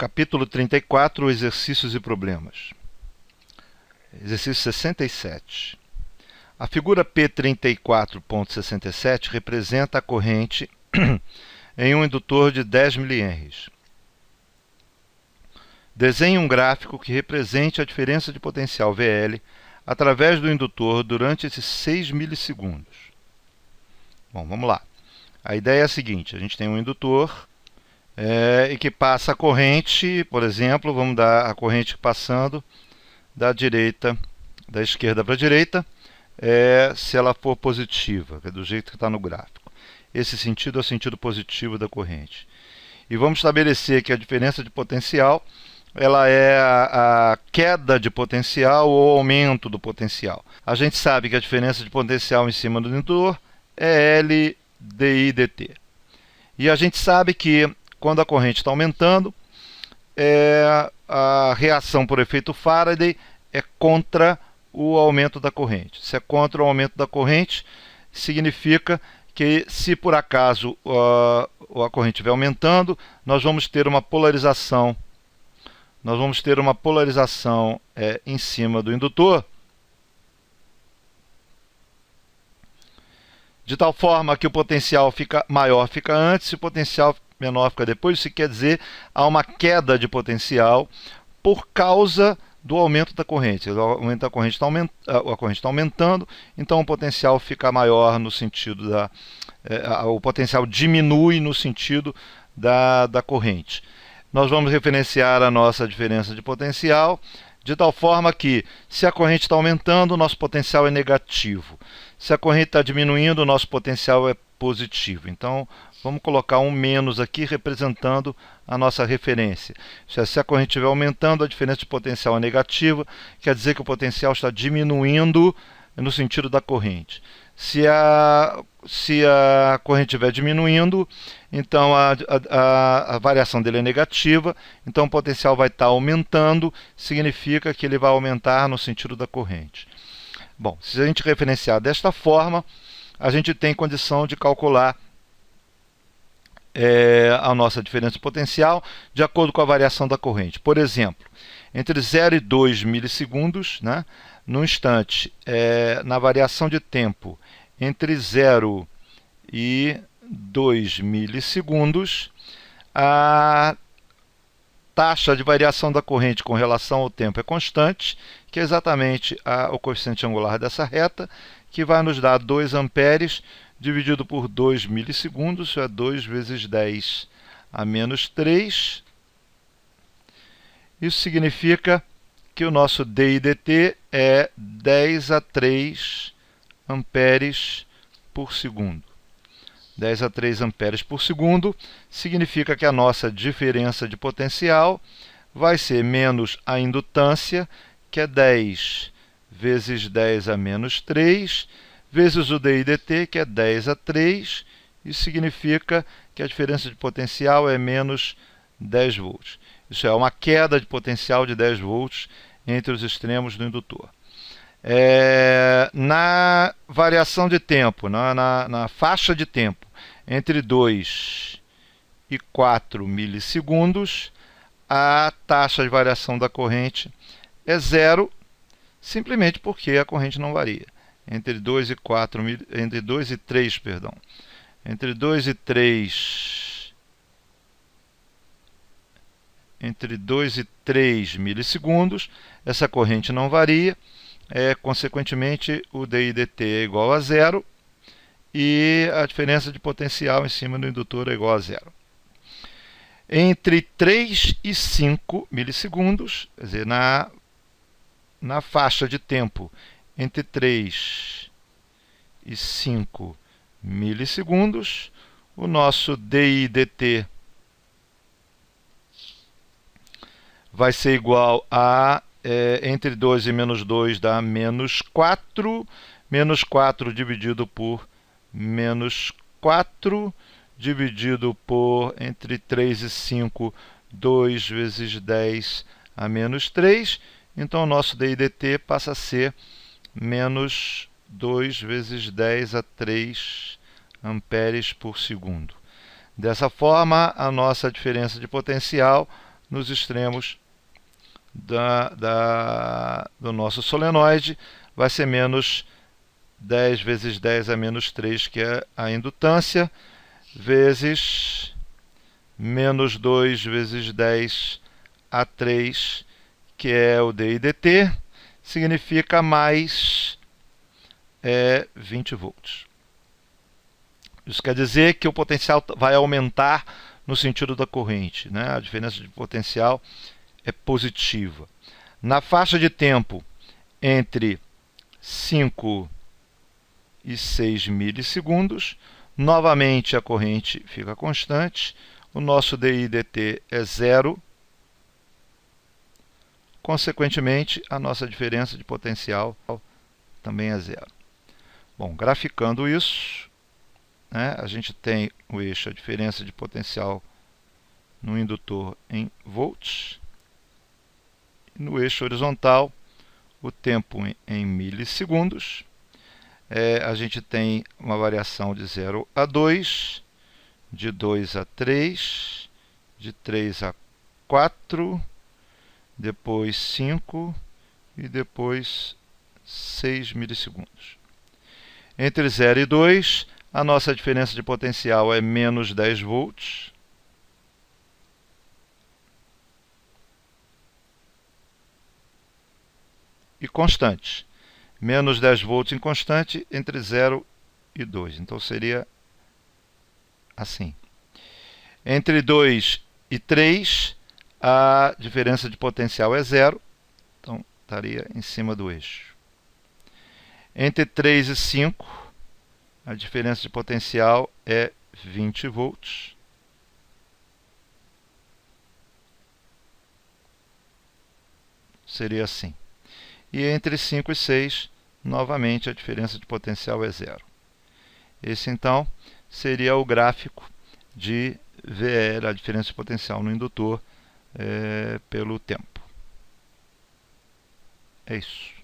Capítulo 34, Exercícios e Problemas. Exercício 67. A figura P34.67 representa a corrente em um indutor de 10 mH. Desenhe um gráfico que represente a diferença de potencial VL através do indutor durante esses 6 milissegundos. Bom, vamos lá. A ideia é a seguinte: a gente tem um indutor e que passa a corrente, por exemplo, vamos dar a corrente passando da esquerda para a direita, se ela for positiva, que é do jeito que está no gráfico. Esse sentido é o sentido positivo da corrente. E vamos estabelecer que a diferença de potencial ela é a queda de potencial ou aumento do potencial. A gente sabe que a diferença de potencial em cima do indutor é L dI dt. E a gente sabe que quando a corrente está aumentando, a reação por efeito Faraday é contra o aumento da corrente. Se é contra o aumento da corrente, significa que se por acaso a corrente estiver aumentando, nós vamos ter uma polarização. Nós vamos ter uma polarização em cima do indutor, de tal forma que o potencial maior fica antes e o potencial menor fica depois. Isso quer dizer que há uma queda de potencial por causa do aumento da corrente. O aumento da corrente a corrente está aumentando, então o potencial fica maior no sentido o potencial diminui no sentido da corrente. Nós vamos referenciar a nossa diferença de potencial de tal forma que, se a corrente está aumentando, o nosso potencial é negativo. Se a corrente está diminuindo, o nosso potencial é positivo. Então, vamos colocar um menos aqui representando a nossa referência. Se a corrente estiver aumentando, a diferença de potencial é negativa, quer dizer que o potencial está diminuindo no sentido da corrente. Se a corrente estiver diminuindo, então a variação dele é negativa, então o potencial vai estar aumentando, significa que ele vai aumentar no sentido da corrente. Bom, se a gente referenciar desta forma, a gente tem condição de calcular a nossa diferença de potencial de acordo com a variação da corrente. Por exemplo, entre 0 e 2 milissegundos, né, no instante, na variação de tempo entre 0 e 2 milissegundos, a taxa de variação da corrente com relação ao tempo é constante, que é exatamente o coeficiente angular dessa reta, que vai nos dar 2 amperes dividido por 2 milissegundos, isso é 2 vezes 10 a menos 3. Isso significa que o nosso dI dt é 10 a 3 amperes por segundo. 10 a 3 amperes por segundo significa que a nossa diferença de potencial vai ser menos a indutância, que é 10 vezes 10 a menos 3, vezes o dI dt, que é 10 a 3. Isso significa que a diferença de potencial é menos 10 volts. Isso é uma queda de potencial de 10 volts entre os extremos do indutor. Na variação de tempo, na faixa de tempo entre 2 e 4 milissegundos, a taxa de variação da corrente é zero, simplesmente porque a corrente não varia. Entre 2 e 3, perdão. Entre 2 e 3 milissegundos, essa corrente não varia. Consequentemente, o dI dt é igual a zero e a diferença de potencial em cima do indutor é igual a zero. Entre 3 e 5 milissegundos, quer dizer, na faixa de tempo entre 3 e 5 milissegundos, o nosso dI dt vai ser igual a entre 2 e menos 2 dá menos 4, menos 4 dividido por menos 4, dividido por entre 3 e 5, 2 vezes 10 a menos 3. Então, o nosso dI dt passa a ser menos 2 vezes 10 a 3 amperes por segundo. Dessa forma, a nossa diferença de potencial nos extremos do nosso solenoide. Vai ser menos 10 vezes 10 a menos 3, que é a indutância, vezes menos 2 vezes 10 a 3, que é o d e dt, significa mais 20 volts. Isso quer dizer que o potencial vai aumentar no sentido da corrente, né? A diferença de potencial é positiva. Na faixa de tempo entre 5 e 6 milissegundos, novamente a corrente fica constante, o nosso d e dt é zero, consequentemente a nossa diferença de potencial também é zero. Bom, graficando isso, né, a gente tem o eixo, a diferença de potencial no indutor em volts, e no eixo horizontal o tempo em milissegundos. A gente tem uma variação de 0 a 2, de 2 a 3, de 3 a 4, depois 5 e depois 6 milissegundos. Entre 0 e 2, a nossa diferença de potencial é menos 10 volts. E constante. Menos 10 volts em constante entre 0 e 2. Então seria assim. Entre 2 e 3, a diferença de potencial é zero. Então estaria em cima do eixo. Entre 3 e 5, a diferença de potencial é 20 volts. Seria assim. E entre 5 e 6, novamente a diferença de potencial é zero. Esse então seria o gráfico de VL, a diferença de potencial no indutor, pelo tempo. É isso.